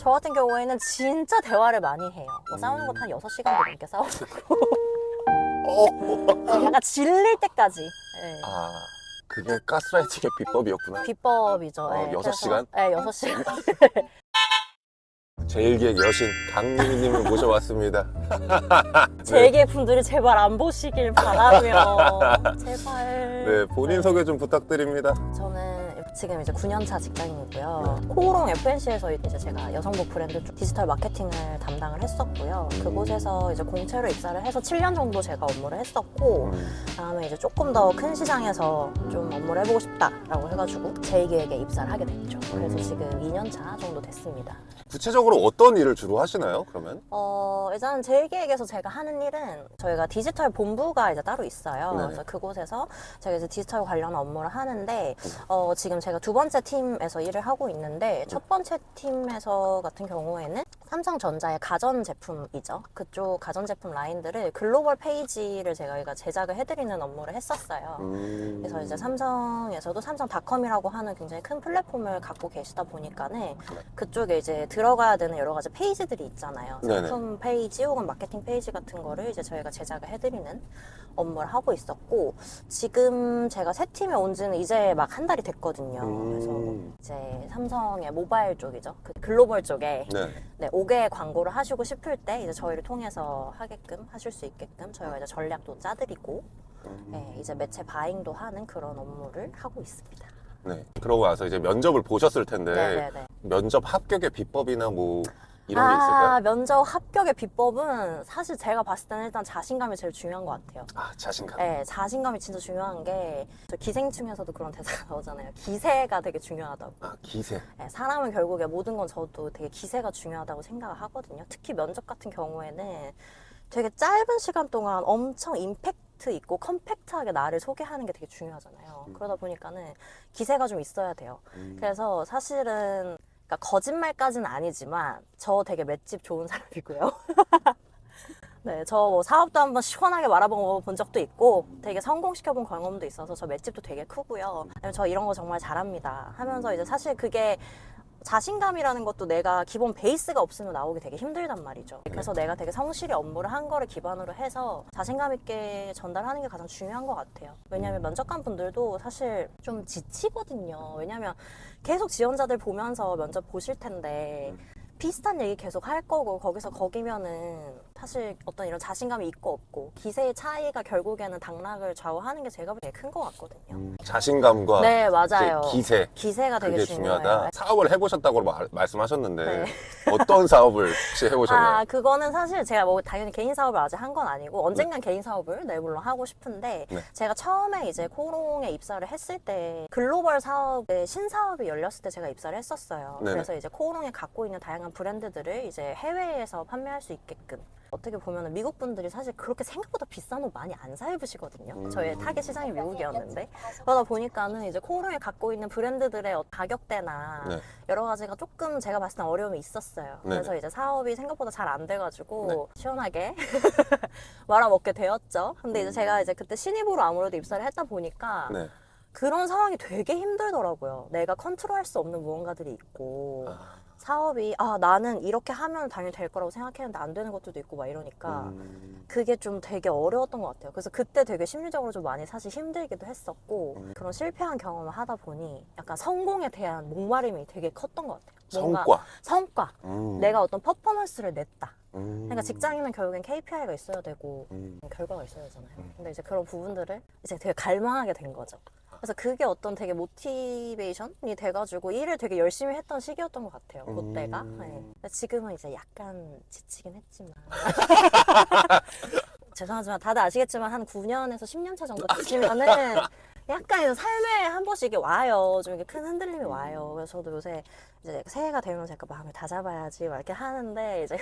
저 같은 경우에는 진짜 대화를 많이 해요. 뭐 싸우는 것도 한 6시간도 넘게 싸우고 약간 질릴 때까지. 네. 아, 그게 가스라이팅의 비법이었구나. 비법이죠. 네. 6시간? 네, 6시간. 제일기획 여신 강민희님을 모셔왔습니다. 제게 분들이 제발 안 보시길 바라며 제발. 네, 본인 소개 좀 부탁드립니다. 저는 지금 이제 9년차 직장인이고요. 코오롱 FNC에서 이제 제가 여성복 브랜드 쪽 디지털 마케팅을 담당을 했었고요. 그곳에서 이제 공채로 입사를 해서 7년 정도 제가 업무를 했었고, 다음에 이제 조금 더 큰 시장에서 좀 업무를 해보고 싶다라고 해가지고 제2기획에 입사를 하게 됐죠. 그래서 지금 2년차 정도 됐습니다. 구체적으로 어떤 일을 주로 하시나요, 그러면? 일단 제1기획에서 제가 하는 일은 저희가 디지털 본부가 이제 따로 있어요. 네네. 그래서 그곳에서 제가 이제 디지털 관련 업무를 하는데, 지금 제가 두 번째 팀에서 일을 하고 있는데, 첫 번째 팀에서 같은 경우에는 삼성전자의 가전제품이죠. 그쪽 가전제품 라인들을 글로벌 페이지를 제가 제작을 해드리는 업무를 했었어요. 그래서 이제 삼성에서도 삼성닷컴이라고 하는 굉장히 큰 플랫폼을 갖고 계시다 보니까는 그쪽에 이제 들어가야 되는 여러 가지 페이지들이 있잖아요. 네네. 상품 페이지 혹은 마케팅 페이지 같은 거를 이제 저희가 제작을 해드리는 업무를 하고 있었고, 지금 제가 새 팀에 온 지는 이제 막 한 달이 됐거든요. 그래서 이제 삼성의 모바일 쪽이죠. 그 글로벌 쪽에 네. 네, 5개 광고를 하시고 싶을 때 이제 저희를 통해서 하게끔 하실 수 있게끔 저희가 이제 전략도 짜드리고 네, 이제 매체 바잉도 하는 그런 업무를 하고 있습니다. 네. 그러고 나서 이제 면접을 보셨을 텐데, 네네네. 면접 합격의 비법이나 뭐 이런 게 있을까요? 면접 합격의 비법은 사실 제가 봤을 때는 일단 자신감이 제일 중요한 것 같아요. 아, 자신감. 네, 자신감이 진짜 중요한 게, 저 기생충에서도 그런 대사가 나오잖아요. 기세가 되게 중요하다고. 아, 기세. 네, 사람은 결국에 모든 건 저도 되게 기세가 중요하다고 생각을 하거든요. 특히 면접 같은 경우에는 되게 짧은 시간 동안 엄청 임팩트 있고 컴팩트하게 나를 소개하는 게 되게 중요하잖아요. 그러다 보니까는 기세가 좀 있어야 돼요. 그래서 사실은 그러니까 거짓말까지는 아니지만 저 되게 맷집 좋은 사람이고요. 네, 저 뭐 사업도 한번 시원하게 말아본 적도 있고 되게 성공시켜본 경험도 있어서 저 맷집도 되게 크고요. 저 이런 거 정말 잘합니다 하면서 이제 사실 그게 자신감이라는 것도 내가 기본 베이스가 없으면 나오기 되게 힘들단 말이죠. 그래서 내가 되게 성실히 업무를 한 거를 기반으로 해서 자신감 있게 전달하는 게 가장 중요한 것 같아요. 왜냐하면 면접관 분들도 사실 좀 지치거든요. 왜냐하면 계속 지원자들 보면서 면접 보실 텐데 비슷한 얘기 계속 할 거고 거기면은 사실 어떤 이런 자신감이 있고 없고 기세의 차이가 결국에는 당락을 좌우하는 게 제가 되게 큰 것 같거든요. 자신감과 네, 맞아요. 기세. 기세가 되게 그게 중요해요. 중요하다. 사업을 해보셨다고 말씀하셨는데 네. 어떤 사업을 혹시 해보셨나요? 그거는 사실 제가 뭐 당연히 개인 사업을 아직 한 건 아니고 언젠간 개인 사업을 물론 하고 싶은데 네. 제가 처음에 이제 코오롱에 입사를 했을 때 글로벌 사업의 신사업이 열렸을 때 제가 입사를 했었어요. 네네. 그래서 이제 코오롱에 갖고 있는 다양한 브랜드들을 이제 해외에서 판매할 수 있게끔 어떻게 보면 미국 분들이 사실 그렇게 생각보다 비싼 옷 많이 안 사 입으시거든요. 저의 타겟 시장이 미국이었는데 그러다 보니까는 이제 코오롱에 갖고 있는 브랜드들의 가격대나 네. 여러 가지가 조금 제가 봤을 때 어려움이 있었어요. 네네. 그래서 이제 사업이 생각보다 잘 안 돼가지고 네. 시원하게 말아먹게 되었죠. 근데 이제 제가 이제 그때 신입으로 아무래도 입사를 했다 보니까 네. 그런 상황이 되게 힘들더라고요. 내가 컨트롤할 수 없는 무언가들이 있고 사업이 나는 이렇게 하면 당연히 될 거라고 생각했는데 안 되는 것들도 있고 막 이러니까 그게 좀 되게 어려웠던 것 같아요. 그래서 그때 되게 심리적으로 좀 많이 사실 힘들기도 했었고 그런 실패한 경험을 하다 보니 약간 성공에 대한 목마름이 되게 컸던 것 같아요. 뭔가 성과. 내가 어떤 퍼포먼스를 냈다. 그러니까 직장인은 결국엔 KPI가 있어야 되고 결과가 있어야 되잖아요. 근데 이제 그런 부분들을 이제 되게 갈망하게 된 거죠. 그래서 그게 어떤 되게 모티베이션이 돼가지고 일을 되게 열심히 했던 시기였던 것 같아요. 그때가. 네. 근데 지금은 이제 약간 지치긴 했지만. 죄송하지만 다들 아시겠지만 한 9년에서 10년 차 정도 되시면은 약간 이제 삶에 한 번씩 이게 와요. 좀 이렇게 큰 흔들림이 와요. 그래서 저도 요새 이제 새해가 되면서 약간 마음을 다잡아야지 막 이렇게 하는데 이제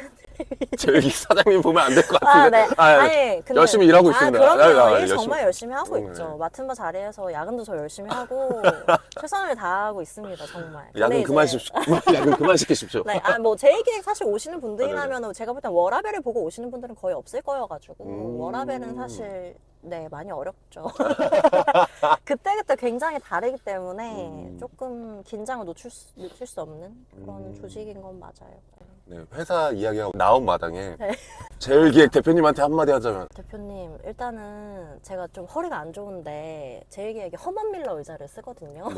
저기 사장님 보면 안 될 것 같은데. 네. 아니, 근데, 열심히 일하고 있습니다. 그럼요. 일 열심히. 정말 열심히 하고 네. 있죠. 맡은 바 자리에서 야근도 저 열심히 하고 최선을 다하고 있습니다. 정말. 근데 야근 이제- 그만십시오. 야근 그만 시키십시오. 네, 뭐 제2기획 사실 오시는 분들이라면 제가 볼 땐 워라벨을 보고 오시는 분들은 거의 없을 거여가지고 워라벨은 사실 네 많이 어렵죠. 그때그때 굉장히 다르기 때문에 조금 긴장을 늦출 수 없는 그런 조직인 건 맞아요. 네, 회사 이야기가 나온 마당에 네. 제일기획 대표님한테 한마디 하자면 대표님, 일단은 제가 좀 허리가 안 좋은데 제일기획에 허먼 밀러 의자를 쓰거든요.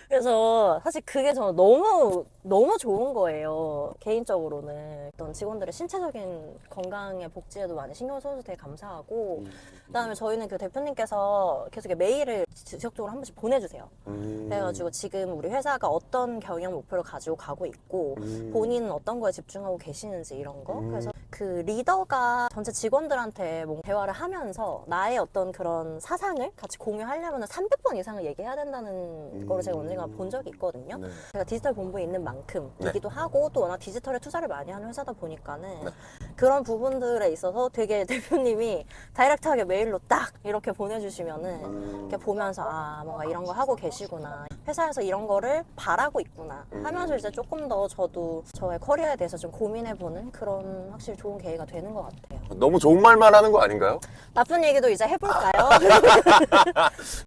그래서 사실 그게 저는 너무 좋은 거예요. 개인적으로는 어떤 직원들의 신체적인 건강에 복지에도 많이 신경 써줘서 되게 감사하고, 그다음에 저희는 그 대표님께서 계속 이렇게 메일을 지속적으로 한 번씩 보내주세요. 그래가지고 지금 우리 회사가 어떤 경영 목표를 가지고 가고 있고 본인은 어떤 거에 집중하고 계시는지 이런 거. 그래서 그 리더가 전체 직원들한테 뭔가 대화를 하면서 나의 어떤 그런 사상을 같이 공유하려면 300번 이상을 얘기해야 된다는 거를 제가 언젠가 본 적이 있거든요. 네. 제가 디지털 본부에 있는 만큼이기도 하고 또 워낙 디지털에 투자를 많이 하는 회사다 보니까는 그런 부분들에 있어서 되게 대표님이 다이렉트하게 메일로 딱 이렇게 보내주시면은 이렇게 보면서 아 뭔가 이런 거 하고 계시구나, 회사에서 이런 거를 바라고 있구나 하면서 이제 조금 더 저도 저의 커리어에 대해서 좀 고민해보는 그런 확실히 좋은 계기가 되는 것 같아요. 너무 좋은 말만 하는 거 아닌가요? 나쁜 얘기도 이제 해볼까요?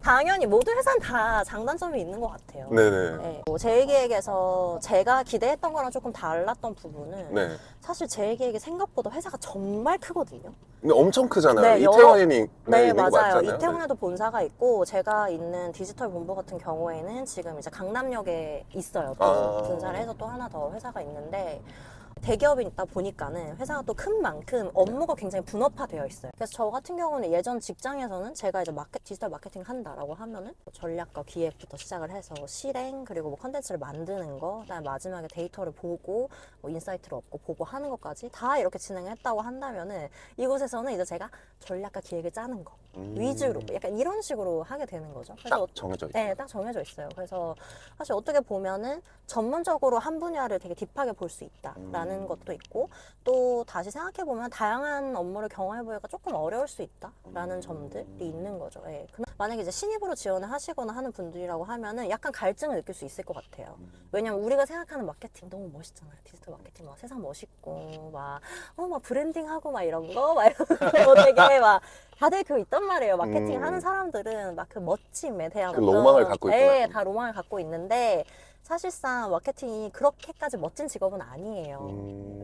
당연히 모든 회사는 다 장단점이 있는 것 같아요. 네네. 네. 뭐 제일기획에서 제가 기대했던 거랑 조금 달랐던 부분은 네. 사실 제일기획이 생각보다 회사가 정말 크거든요. 근데 엄청 크잖아요. 네, 이태원이 네, 있는 거 맞아요. 맞잖아요. 이태원에도 본사가 있고 제가 있는 디지털 본부 같은 경우에는 지금 이제 강남역에 있어요. 또 아. 분사를 해서 또 하나 더 회사가 있는데 대기업이 있다 보니까는 회사가 또 큰 만큼 업무가 굉장히 분업화되어 있어요. 그래서 저 같은 경우는 예전 직장에서는 제가 이제 디지털 마케팅 한다라고 하면은 전략과 기획부터 시작을 해서 실행, 그리고 뭐 컨텐츠를 만드는 거, 그다음에 마지막에 데이터를 보고 뭐 인사이트를 얻고 보고 하는 것까지 다 이렇게 진행을 했다고 한다면은 이곳에서는 이제 제가 전략과 기획을 짜는 거 위주로 약간 이런 식으로 하게 되는 거죠. 그래서 딱 정해져 있어요. 네, 딱 정해져 있어요. 그래서 사실 어떻게 보면은 전문적으로 한 분야를 되게 딥하게 볼 수 있다라는 것도 있고, 또 다시 생각해 보면 다양한 업무를 경험해 보기가 조금 어려울 수 있다라는 점들이 있는 거죠. 예. 만약에 이제 신입으로 지원을 하시거나 하는 분들이라고 하면은 약간 갈증을 느낄 수 있을 것 같아요. 왜냐면 우리가 생각하는 마케팅 너무 멋있잖아요. 디지털 마케팅 막 세상 멋있고 막 브랜딩하고 막 이런 거 막 이런 거 되게 막 다들 그 있단 말이에요. 마케팅 하는 사람들은 막 그 멋짐에 대한 그 로망을 갖고 있구나. 네, 다 로망을 갖고 있는데 사실상 마케팅이 그렇게까지 멋진 직업은 아니에요.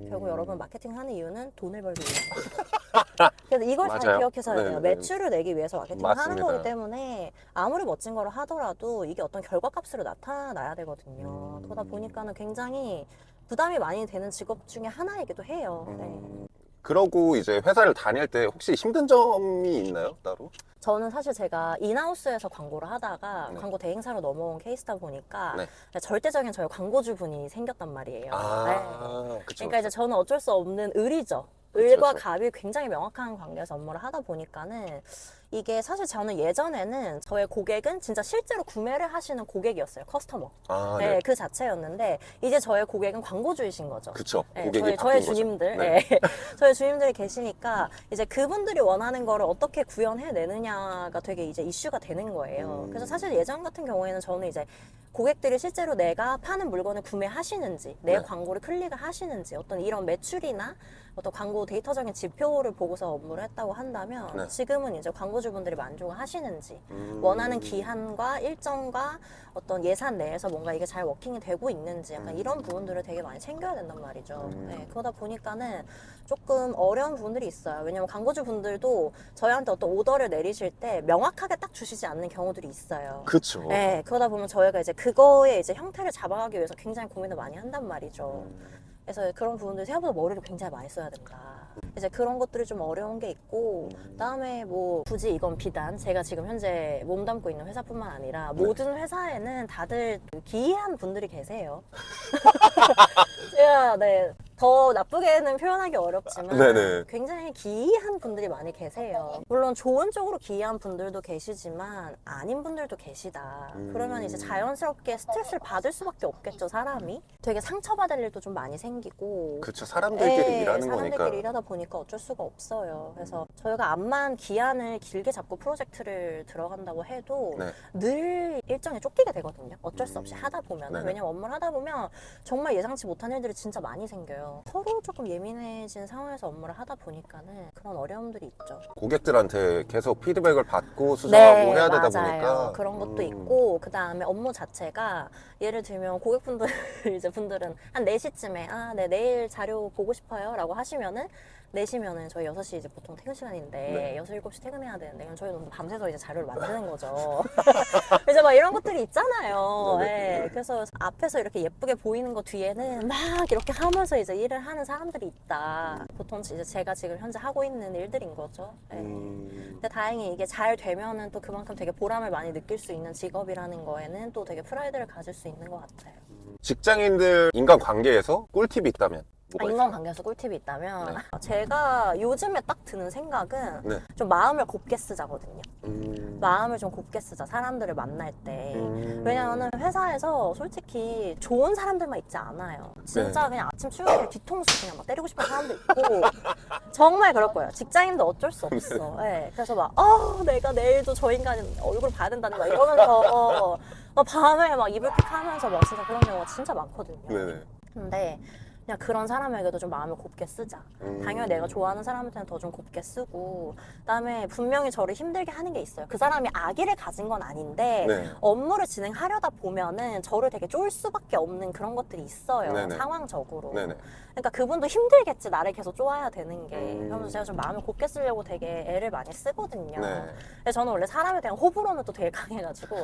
결국 여러분 마케팅 하는 이유는 돈을 벌기 위해서. 그래서 이걸 잘 맞아요. 기억해서야 돼요. 네, 네. 매출을 내기 위해서 마케팅을 하는 맞습니다. 거기 때문에 아무리 멋진 거를 하더라도 이게 어떤 결과값으로 나타나야 되거든요. 그러다 보니까는 굉장히 부담이 많이 되는 직업 중에 하나이기도 해요. 네. 그러고 이제 회사를 다닐 때 혹시 힘든 점이 있나요? 따로? 저는 사실 제가 인하우스에서 광고를 하다가 네. 광고 대행사로 넘어온 케이스다 보니까 네. 절대적인 저의 광고주분이 생겼단 말이에요. 네. 아, 그쵸. 그러니까 이제 저는 어쩔 수 없는 을이죠. 을과 그쵸. 갑이 굉장히 명확한 관계에서 업무를 하다 보니까는 이게 사실 저는 예전에는 저의 고객은 진짜 실제로 구매를 하시는 고객이었어요. 커스터머. 아, 네, 네. 그 자체였는데 이제 저의 고객은 광고주이신 거죠. 그쵸. 네, 고객이 저의 바뀐 거죠. 주님들, 네. 네. 저의 주님들이 계시니까 이제 그분들이 원하는 거를 어떻게 구현해내느냐가 되게 이제 이슈가 되는 거예요. 그래서 사실 예전 같은 경우에는 저는 이제 고객들이 실제로 내가 파는 물건을 구매하시는지, 내 네. 광고를 클릭을 하시는지, 어떤 이런 매출이나 어떤 광고 데이터적인 지표를 보고서 업무를 했다고 한다면 네. 지금은 이제 광고주분들이 만족을 하시는지, 원하는 기한과 일정과 어떤 예산 내에서 뭔가 이게 잘 워킹이 되고 있는지 약간 이런 부분들을 되게 많이 챙겨야 된단 말이죠. 네, 그러다 보니까는 조금 어려운 부분들이 있어요. 왜냐면 광고주 분들도 저희한테 어떤 오더를 내리실 때 명확하게 딱 주시지 않는 경우들이 있어요. 그쵸. 네, 그러다 보면 저희가 이제 그거에 이제 형태를 잡아가기 위해서 굉장히 고민을 많이 한단 말이죠. 그래서 그런 부분들 생각보다 머리를 굉장히 많이 써야 된다. 이제 그런 것들이 좀 어려운 게 있고, 그다음에 뭐 굳이 이건 비단 제가 지금 현재 몸담고 있는 회사뿐만 아니라 모든 회사에는 다들 기이한 분들이 계세요. 제가 더 나쁘게는 표현하기 어렵지만 네네. 굉장히 기이한 분들이 많이 계세요. 물론 좋은 쪽으로 기이한 분들도 계시지만 아닌 분들도 계시다. 그러면 이제 자연스럽게 스트레스를 받을 수밖에 없겠죠, 사람이. 되게 상처받을 일도 좀 많이 생기고. 그쵸. 사람들끼리 네, 일하는 사람들끼리 거니까. 일하다 보니까 어쩔 수가 없어요. 그래서 저희가 암만 기한을 길게 잡고 프로젝트를 들어간다고 해도 네. 늘 일정에 쫓기게 되거든요. 어쩔 수 없이 하다 보면. 네네. 왜냐면 업무를 하다 보면 정말 예상치 못한 일들이 진짜 많이 생겨요. 있어요. 서로 조금 예민해진 상황에서 업무를 하다 보니까는 그런 어려움들이 있죠. 고객들한테 계속 피드백을 받고 수정하고 해야 되다 맞아요. 보니까 그런 것도 있고, 그 다음에 업무 자체가 예를 들면 고객분들, 이제 분들은 한 4시쯤에, 아, 네, 내일 자료 보고 싶어요. 라고 하시면은, 4시면은 저희 6시 이제 보통 퇴근 시간인데, 네. 6, 7시 퇴근해야 되는데, 그럼 저희는 밤새서 이제 자료를 만드는 거죠. 이제 막 이런 것들이 있잖아요. 네네. 예, 그래서 앞에서 이렇게 예쁘게 보이는 거 뒤에는 막 이렇게 하면서 이제 일을 하는 사람들이 있다. 보통 이제 제가 지금 현재 하고 있는 일들인 거죠. 예. 근데 다행히 이게 잘 되면은 또 그만큼 되게 보람을 많이 느낄 수 있는 직업이라는 거에는 또 되게 프라이드를 가질 수 있는 것 같아요. 직장인들 인간관계에서 꿀팁이 있다면 뭐가 있어요? 인간관계에서 꿀팁이 있다면 네. 제가 요즘에 딱 드는 생각은 네. 좀 마음을 곱게 쓰자거든요. 음. 마음을 좀 곱게 쓰자, 사람들을 만날 때. 음. 왜냐면은 회사에서 솔직히 좋은 사람들만 있지 않아요. 진짜 네. 그냥 아침 출근에 뒤통수 그냥 막 때리고 싶은 사람도 있고 정말 그럴 거예요. 직장인도 어쩔 수 없어. 네. 그래서 막 내가 내일도 저 인간 얼굴 봐야 된다는 거 이러면서 막 밤에 막 이불킥 하면서 막 진짜 그런 경우가 진짜 많거든요. 네네. 근데 그냥 그런 사람에게도 좀 마음을 곱게 쓰자. 당연히 내가 좋아하는 사람한테는 더 좀 곱게 쓰고, 그다음에 분명히 저를 힘들게 하는 게 있어요. 그 사람이 악의를 가진 건 아닌데 네. 업무를 진행하려다 보면은 저를 되게 쫄 수밖에 없는 그런 것들이 있어요. 네네. 상황적으로. 네네. 그러니까 그분도 힘들겠지, 나를 계속 쪼아야 되는 게. 음. 그러면서 제가 좀 마음을 곱게 쓰려고 되게 애를 많이 쓰거든요. 네. 근데 저는 원래 사람에 대한 호불호는 또 되게 강해가지고,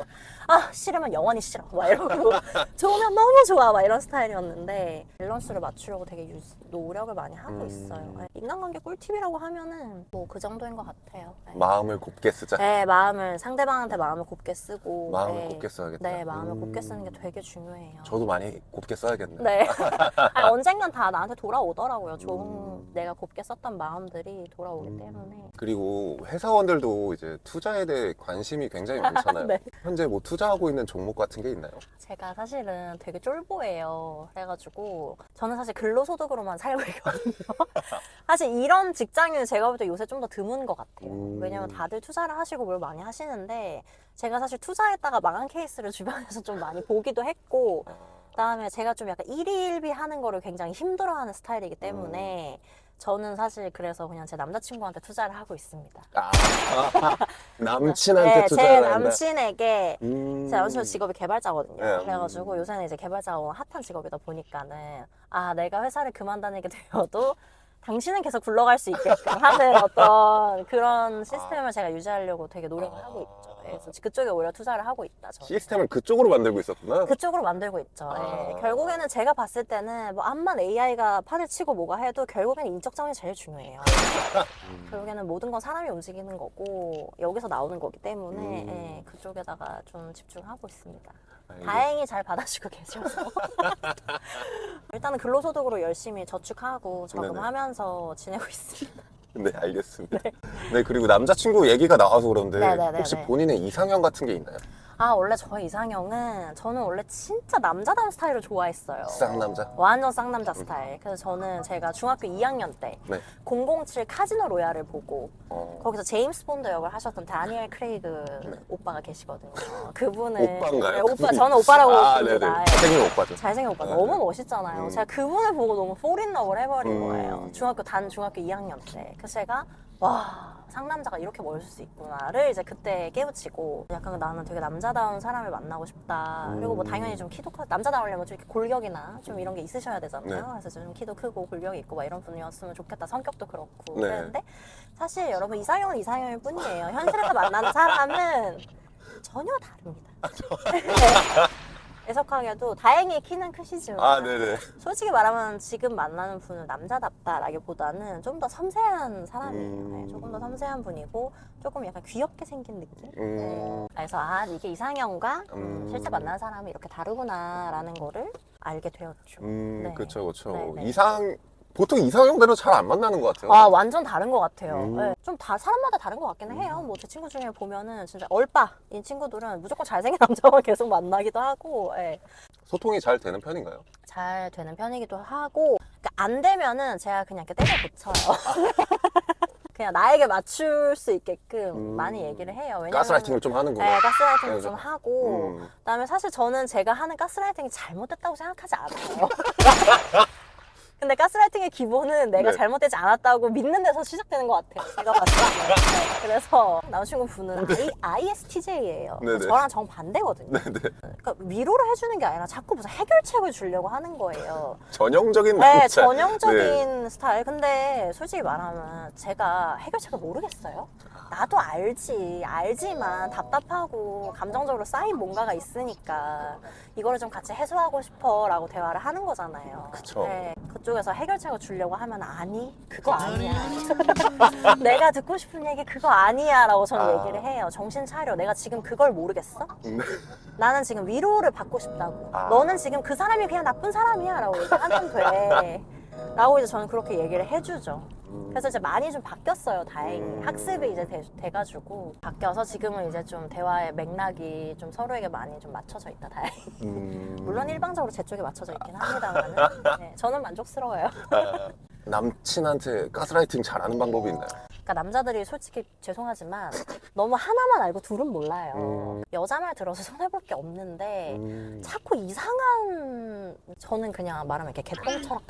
싫으면 영원히 싫어 막 이러고 좋으면 너무 좋아 막 이런 스타일이었는데 밸런스를 맞추려고 되게 노력을 많이 하고 있어요. 네, 인간관계 꿀팁이라고 하면은 뭐 그 정도인 것 같아요. 네. 마음을 곱게 쓰자. 네, 상대방한테 마음을 곱게 쓰고, 마음을 네. 곱게 써야겠다. 네, 마음을 곱게 쓰는 게 되게 중요해요. 저도 많이 곱게 써야겠네요. 네. 언젠간 다 나한테 돌아오더라고요. 내가 곱게 썼던 마음들이 돌아오기 때문에. 그리고 회사원들도 이제 투자에 대해 관심이 굉장히 많잖아요. 네. 현재 뭐 투자하고 있는 종목 같은 게 있나요? 제가 사실은 되게 쫄보예요. 그래가지고 저는 사실 근로소득으로만 살고 있거든요. 사실 이런 직장인은 제가 볼 때 요새 좀 더 드문 것 같아요. 왜냐면 다들 투자를 하시고 뭘 많이 하시는데 제가 사실 투자했다가 망한 케이스를 주변에서 좀 많이 보기도 했고, 그다음에 제가 좀 약간 일희일비 하는 거를 굉장히 힘들어하는 스타일이기 때문에 저는 사실 그래서 그냥 제 남자친구한테 투자를 하고 있습니다. 남친한테 네, 제 투자를 한다. 남친에게 제 남친은 직업이 개발자거든요. 네, 그래가지고 요새는 이제 개발자가 핫한 직업이다 보니까는 내가 회사를 그만다니게 되어도 당신은 계속 굴러갈 수 있게끔 하는 어떤 그런 시스템을 제가 유지하려고 되게 노력을 하고 있죠. 그래서 그쪽에 오히려 투자를 하고 있다. 저는. 시스템을 그쪽으로 만들고 있었구나. 그쪽으로 만들고 있죠. 예. 결국에는 제가 봤을 때는 뭐 암만 AI가 판을 치고 뭐가 해도 결국에는 인적 자원이 제일 중요해요. 결국에는 모든 건 사람이 움직이는 거고 여기서 나오는 거기 때문에 예, 그쪽에다가 좀 집중하고 있습니다. 다행히 잘 받아주고 계셔서 일단은 근로소득으로 열심히 저축하고 저금하면서 지내고 있습니다. 네, 알겠습니다. 네, 그리고 남자친구 얘기가 나와서 그런데 네네네네. 혹시 본인의 이상형 같은 게 있나요? 원래 저의 이상형은 저는 원래 진짜 남자다운 스타일을 좋아했어요. 쌍남자? 완전 쌍남자 스타일. 그래서 저는 제가 중학교 2학년 때 네. 007 카지노 로얄을 보고 어. 거기서 제임스 본드 역을 하셨던 다니엘 크레이그 오빠가 계시거든요. 그분을 오빠인가요? 네, 오빠 그분이? 저는 오빠라고 네네. 부릅니다. 잘생긴 오빠죠. 잘생긴 오빠 네, 너무 네. 멋있잖아요. 제가 그분을 보고 너무 폴인러브를 해버린 거예요. 음. 중학교 2학년 때. 그래서 제가 와 상남자가 이렇게 멋있을 수 있구나를 이제 그때 깨우치고 약간 나는 되게 남자다운 사람을 만나고 싶다. 그리고 뭐 당연히 좀 키도 크 남자다우려면 좀 이렇게 골격이나 좀 이런 게 있으셔야 되잖아요. 네. 그래서 좀 키도 크고 골격이 있고 막 이런 분이었으면 좋겠다. 성격도 그렇고 네. 그랬는데 사실 여러분 이상형은 이상형일 뿐이에요. 현실에서 만나는 사람은 전혀 다릅니다. 애석하게도 다행히 키는 크시지만 네네. 솔직히 말하면 지금 만나는 분은 남자답다라기보다는 좀 더 섬세한 사람이에요. 네, 조금 더 섬세한 분이고 조금 약간 귀엽게 생긴 느낌? 네. 그래서 이게 이상형과 실제 만나는 사람이 이렇게 다르구나라는 거를 알게 되었죠. 네. 그쵸, 그쵸. 네네. 보통 이상형대로 잘 안 만나는 것 같아요. 완전 다른 것 같아요. 네. 좀 사람마다 다른 것 같기는 해요. 뭐 제 친구 중에 보면은 진짜 얼빠인 친구들은 무조건 잘생긴 남자만 계속 만나기도 하고, 네. 소통이 잘 되는 편인가요? 잘 되는 편이기도 하고, 그러니까 안 되면은 제가 그냥 이렇게 때려 고쳐요. 그냥 나에게 맞출 수 있게끔 많이 얘기를 해요. 왜냐면 가스라이팅을 좀 하는구나. 네, 가스라이팅을 네, 좀 하고, 그다음에 사실 저는 제가 하는 가스라이팅이 잘못됐다고 생각하지 않아요. 근데 인생의 기본은 내가 네. 잘못되지 않았다고 믿는 데서 시작되는 것 같아요. 제가 봤을 때. 그래서 남자친구분은 ISTJ예요. 네네. 저랑 정반대거든요. 네네. 그러니까 위로를 해주는 게 아니라 자꾸 무슨 해결책을 주려고 하는 거예요. 전형적인 네, 남자. 전형적인 스타일. 근데 솔직히 말하면 제가 해결책을 모르겠어요. 나도 알지만 답답하고 감정적으로 쌓인 뭔가가 있으니까 이거를 좀 같이 해소하고 싶어 라고 대화를 하는 거잖아요. 그쵸. 네, 그쪽에서 해결책을 주려고 하면 아니, 그거 아니야. 내가 듣고 싶은 얘기 그거 아니야 라고 저는 얘기를 해요. 정신 차려. 내가 지금 그걸 모르겠어? 나는 지금 위로를 받고 싶다고. 너는 지금 그 사람이 그냥 나쁜 사람이야 라고 얘기하면 돼. 라고 이제 저는 그렇게 얘기를 해주죠. 그래서 이제 많이 좀 바뀌었어요, 다행히. 학습이 이제 돼가지고 바뀌어서 지금은 이제 좀 대화의 맥락이 좀 서로에게 많이 좀 맞춰져 있다, 다행히. 물론 일방적으로 제 쪽에 맞춰져 있긴 합니다만, 네, 저는 만족스러워요. 남친한테 가스라이팅 잘하는 방법이 있나요? 그러니까 남자들이 솔직히 죄송하지만 너무 하나만 알고 둘은 몰라요. 여자 말 들어서 손해볼 게 없는데 자꾸 이상한 저는 그냥 말하면 이렇게 개똥 철학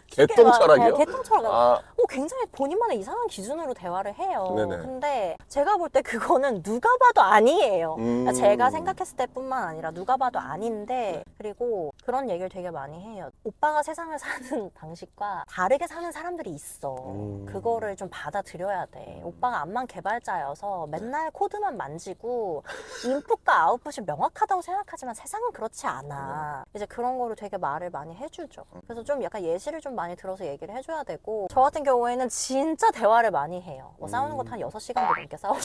개똥 철학이요? 네, 개똥 철학. 아, 굉장히 본인만의 이상한 기준으로 대화를 해요. 네네. 근데 제가 볼 때 그거는 누가 봐도 아니에요. 그러니까 제가 생각했을 때뿐만 아니라 누가 봐도 아닌데 그리고 그런 얘기를 되게 많이 해요. 오빠가 세상을 사는 방식과 다르게 사는 사람들이 있어. 그거를 좀 받아들여야 돼. 오빠가 암만 개발자여서 맨날 코드만 만지고 인풋과 아웃풋이 명확하다고 생각하지만 세상은 그렇지 않아. 이제 그런 거를 되게 말을 많이 해주죠. 그래서 좀 약간 예시를 좀 많이 들어서 얘기를 해줘야 되고 저 같은 경우에는 진짜 대화를 많이 해요. 뭐 싸우는 것도 한 6시간도 넘게 싸우고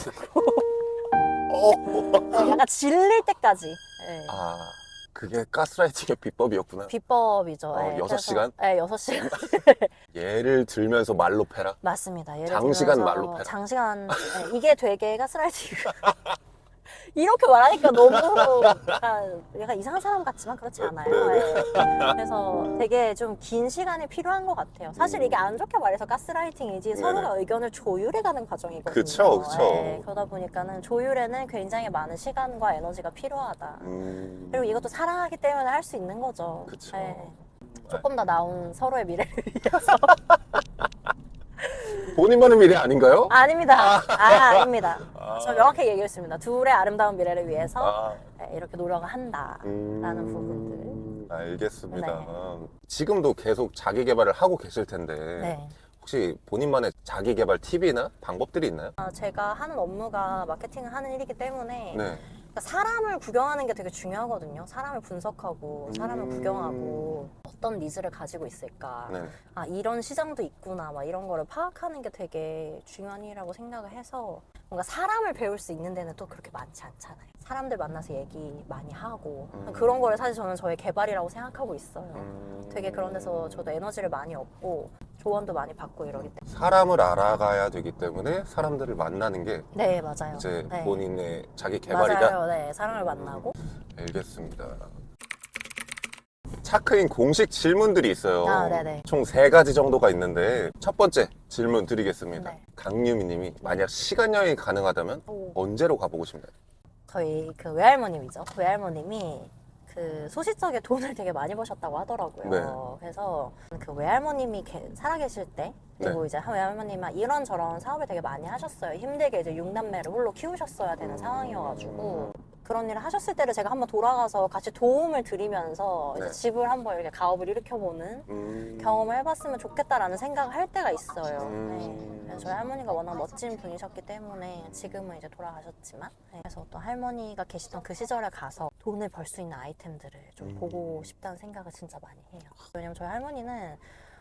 네, 약간 질릴 때까지. 네. 아, 그게 가스라이팅의 비법이었구나. 비법이죠. 네, 6시간? 네, 6시간. 예를 들면서 말로 패라. 맞습니다. 예를 장시간 들어서 말로 패라. 장시간. 네, 이게 되게 가스라이팅. 이렇게 말하니까 너무 약간 이상한 사람 같지만 그렇지 않아요. 네. 그래서 되게 좀 긴 시간이 필요한 것 같아요. 사실 이게 안 좋게 말해서 가스라이팅이지 서로가 의견을 조율해가는 과정이거든요. 그쵸, 그쵸. 네, 그러다 보니까는 조율에는 굉장히 많은 시간과 에너지가 필요하다. 그리고 이것도 사랑하기 때문에 할 수 있는 거죠. 그쵸. 네. 조금 더 나은 서로의 미래를 위해서. 본인만의 미래 아닌가요? 아닙니다. 아닙니다. 저 명확하게 얘기했습니다. 둘의 아름다운 미래를 위해서 네, 이렇게 노력을 한다라는 부분들. 알겠습니다. 네. 지금도 계속 자기 개발을 하고 계실 텐데 네. 혹시 본인만의 자기 개발 팁이나 방법들이 있나요? 제가 하는 업무가 마케팅을 하는 일이기 때문에 네. 그러니까 사람을 구경하는 게 되게 중요하거든요. 사람을 분석하고 사람을 구경하고 어떤 니즈를 가지고 있을까. 네. 아, 이런 시장도 있구나. 막 이런 거를 파악하는 게 되게 중요한 일이라고 생각을 해서 뭔가 사람을 배울 수 있는 데는 또 그렇게 많지 않잖아요. 사람들 만나서 얘기 많이 하고 그런 거를 사실 저는 저의 개발이라고 생각하고 있어요. 되게 그런 데서 저도 에너지를 많이 얻고 조언도 많이 받고 이러기 때문에. 사람을 알아가야 되기 때문에 사람들을 만나는 게 네, 맞아요. 이제 네. 본인의 자기 개발이다. 맞아요. 네, 사람을 만나고. 알겠습니다. 차크인 공식 질문들이 있어요. 아, 네네. 총 3가지 정도가 있는데 첫 번째 질문 드리겠습니다. 네. 강유미 님이 만약 시간 여행이 가능하다면 오. 언제로 가보고 싶나요? 저희 그 외할머님이죠. 외할머님이 그 소시적에 돈을 되게 많이 버셨다고 하더라고요. 네. 그래서 그 외할머님이 살아계실 때 그리고 네. 이제 외할머님은 이런저런 사업을 되게 많이 하셨어요. 힘들게 이제 6남매를 홀로 키우셨어야 되는 상황이어가지고 그런 일을 하셨을 때를 제가 한번 돌아가서 같이 도움을 드리면서 이제 네. 집을 한번 이렇게 가업을 일으켜보는 경험을 해봤으면 좋겠다라는 생각을 할 때가 있어요. 네. 그래서 저희 할머니가 워낙 멋진 분이셨기 때문에 지금은 이제 돌아가셨지만 네. 그래서 또 할머니가 계시던 그 시절에 가서 돈을 벌 수 있는 아이템들을 좀 보고 싶다는 생각을 진짜 많이 해요. 왜냐면 저희 할머니는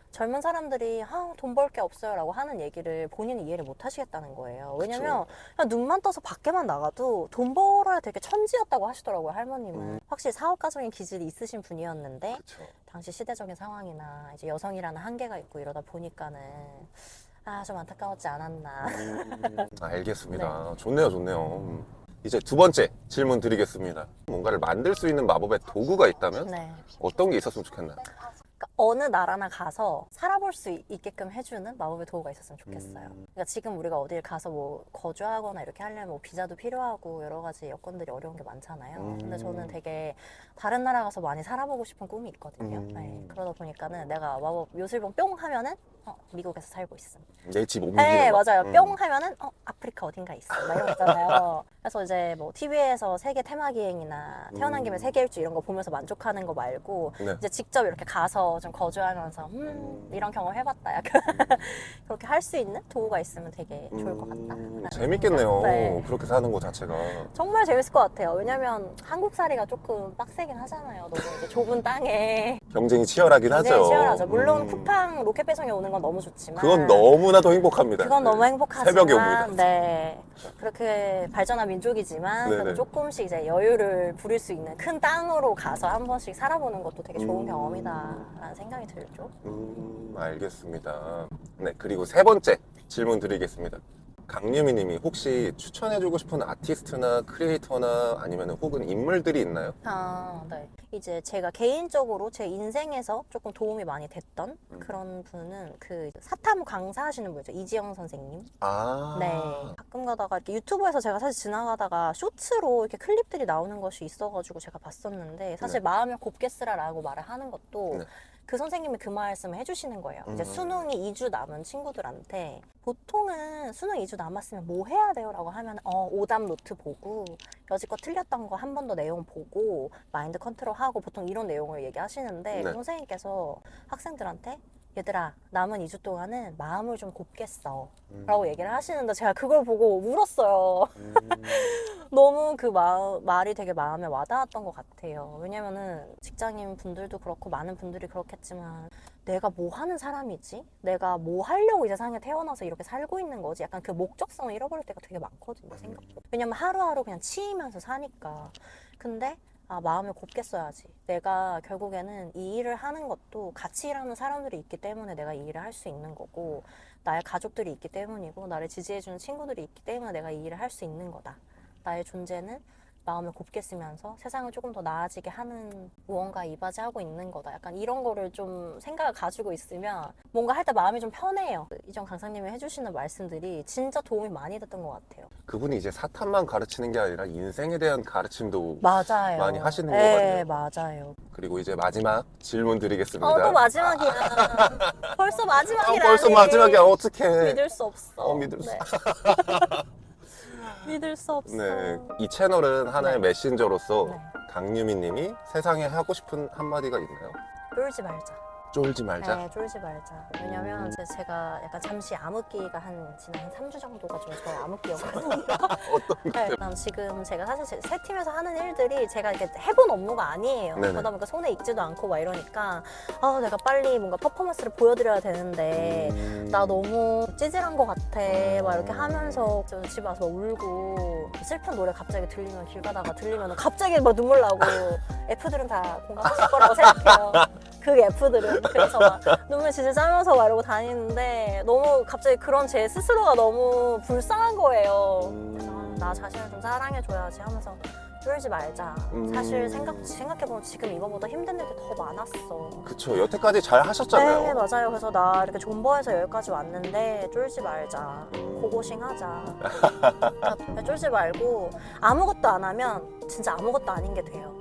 젊은 사람들이 돈 벌 게 없어요 라고 하는 얘기를 본인이 이해를 못 하시겠다는 거예요. 왜냐면 그냥 눈만 떠서 밖에만 나가도 돈 벌어야 되게 천지였다고 하시더라고요, 할머님은. 확실히 사업가적인 기질이 있으신 분이었는데 그쵸. 당시 시대적인 상황이나 이제 여성이라는 한계가 있고 이러다 보니까는 좀 안타까웠지 않았나. 알겠습니다. 좋네요, 좋네요. 이제 두 번째 질문 드리겠습니다. 뭔가를 만들 수 있는 마법의 도구가 있다면 네. 어떤 게 있었으면 좋겠나요? 그러니까 어느 나라나 가서 살아볼 수 있게끔 해주는 마법의 도구가 있었으면 좋겠어요. 그러니까 지금 우리가 어딜 가서 뭐 거주하거나 이렇게 하려면 뭐 비자도 필요하고 여러 가지 여건들이 어려운 게 많잖아요. 근데 저는 되게 다른 나라 가서 많이 살아보고 싶은 꿈이 있거든요. 네, 그러다 보니까는 내가 마법 요술봉 뿅 하면은 미국에서 살고 있음. 내 집 옮기는 네, 거. 맞아요. 뿅 하면은 아프리카 어딘가 있어. 막 이런 거 있잖아요. 그래서 이제 뭐 TV에서 세계 테마기행이나 태어난 김에 세계 일주 이런 거 보면서 만족하는 거 말고 네. 이제 직접 이렇게 가서 좀 거주하면서 이런 경험 해봤다. 약간 그렇게 할 수 있는 도구가 있으면 되게 좋을 것 같다. 재밌겠네요. 네. 그렇게 사는 거 자체가. 정말 재밌을 것 같아요. 왜냐면 한국살이가 조금 빡세긴 하잖아요. 너무 이제 좁은 땅에 경쟁이 치열하긴 굉장히 하죠. 치열하죠. 물론 쿠팡 로켓 배송이 오는 건 너무 좋지만 그건 너무나도 행복합니다. 그건 너무 네. 행복하지만 새벽에 옵니다. 네. 그렇게 발전한 민족이지만 네네. 그래도 조금씩 이제 여유를 부릴 수 있는 큰 땅으로 가서 한 번씩 살아보는 것도 되게 좋은 경험이다라는 생각이 들죠. 알겠습니다. 네, 그리고 세 번째 질문 드리겠습니다. 강유미 님이 혹시 추천해주고 싶은 아티스트나 크리에이터나 아니면 혹은 인물들이 있나요? 네. 이제 제가 개인적으로 제 인생에서 조금 도움이 많이 됐던 그런 분은 그 사탐 강사하시는 분이죠. 이지영 선생님. 네. 가끔 가다가 이렇게 유튜브에서 제가 사실 지나가다가 쇼츠로 이렇게 클립들이 나오는 것이 있어가지고 제가 봤었는데 사실 네. 마음을 곱게 쓰라라고 말을 하는 것도 네. 그 선생님이 그 말씀을 해주시는 거예요. 이제 수능이 2주 남은 친구들한테 보통은 수능 2주 남았으면 뭐 해야 돼요? 라고 하면 오답 노트 보고 여지껏 틀렸던 거 한 번 더 내용 보고 마인드 컨트롤하고 보통 이런 내용을 얘기하시는데 네. 그 선생님께서 학생들한테 얘들아 남은 2주 동안은 마음을 좀 곱게 써 라고 얘기를 하시는데 제가 그걸 보고 울었어요. 너무 그 말이 되게 마음에 와닿았던 것 같아요. 왜냐면은 직장인 분들도 그렇고 많은 분들이 그렇겠지만 내가 뭐 하는 사람이지? 내가 뭐 하려고 이 세상에 태어나서 이렇게 살고 있는 거지? 약간 그 목적성을 잃어버릴 때가 되게 많거든요, 생각보다. 왜냐면 하루하루 그냥 치이면서 사니까. 근데 마음을 곱게 써야지. 내가 결국에는 이 일을 하는 것도 같이 일하는 사람들이 있기 때문에 내가 이 일을 할 수 있는 거고 나의 가족들이 있기 때문이고 나를 지지해주는 친구들이 있기 때문에 내가 이 일을 할 수 있는 거다. 나의 존재는 마음을 곱게 쓰면서 세상을 조금 더 나아지게 하는 무언가에 이바지하고 있는 거다. 약간 이런 거를 좀 생각을 가지고 있으면 뭔가 할 때 마음이 좀 편해요. 이전 강사님이 해주시는 말씀들이 진짜 도움이 많이 됐던 것 같아요. 그분이 이제 사탐만 가르치는 게 아니라 인생에 대한 가르침도 맞아요. 많이 하시는 것 네, 같아요. 맞아요. 그리고 이제 마지막 질문 드리겠습니다. 또 마지막이야. 벌써 마지막이라니. 벌써 마지막이야. 어떡해. 믿을 수 없어. 믿을 수 네. 믿을 수 없어. 네, 이 채널은 하나의 네. 메신저로서 네. 강유미 님이 세상에 하고 싶은 한마디가 있나요? 쫄지 말자. 쫄지 말자. 네, 쫄지 말자. 왜냐면 제가 약간 잠시 암흑기가 지난 한 3주 정도가 좀 저의 암흑기였거든요. 어떤 네, 그다음 지금 제가 사실 새 팀에서 하는 일들이 제가 이렇게 해본 업무가 아니에요. 네네. 그러다 보니까 손에 익지도 않고 막 이러니까 내가 빨리 뭔가 퍼포먼스를 보여드려야 되는데 나 너무 찌질한 것 같아 막 이렇게 하면서 저는 집에 와서 막 울고 슬픈 노래 갑자기 들리면 길 가다가 들리면 갑자기 막 눈물 나고 F들은 다 공감하실 거라고 생각해요. 그 F들은 그래서 막 눈물 질질 짜면서 막 이러고 다니는데 너무 갑자기 그런 제 스스로가 너무 불쌍한 거예요. 나 자신을 좀 사랑해줘야지 하면서 쫄지 말자. 사실 생각해보면 지금 이거보다 힘든 일이 더 많았어. 그쵸, 여태까지 잘 하셨잖아요. 네, 맞아요. 그래서 나 이렇게 존버해서 여기까지 왔는데 쫄지 말자. 고고싱 하자. 그러니까 쫄지 말고 아무것도 안 하면 진짜 아무것도 아닌 게 돼요.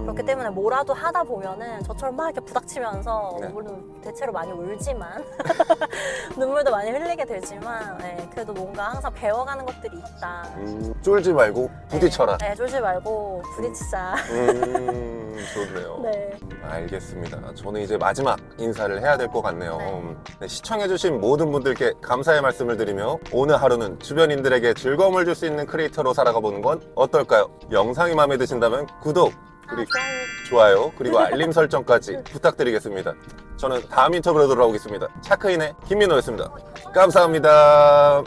그렇기 때문에 뭐라도 하다 보면은 저처럼 막 이렇게 부닥치면서 네. 물론 대체로 많이 울지만 눈물도 많이 흘리게 되지만 그래도 뭔가 항상 배워가는 것들이 있다. 쫄지 말고 부딪혀라. 네, 쫄지 말고 부딪히자. 좋네요. 네. 알겠습니다. 저는 이제 마지막 인사를 해야 될 것 같네요. 네. 네, 시청해주신 모든 분들께 감사의 말씀을 드리며 오늘 하루는 주변인들에게 즐거움을 줄 수 있는 크리에이터로 살아가 보는 건 어떨까요? 영상이 마음에 드신다면 구독, 그리고 좋아요, 그리고 알림 설정까지 부탁드리겠습니다. 저는 다음 인터뷰로 돌아오겠습니다. 차크인의 김민호였습니다. 감사합니다.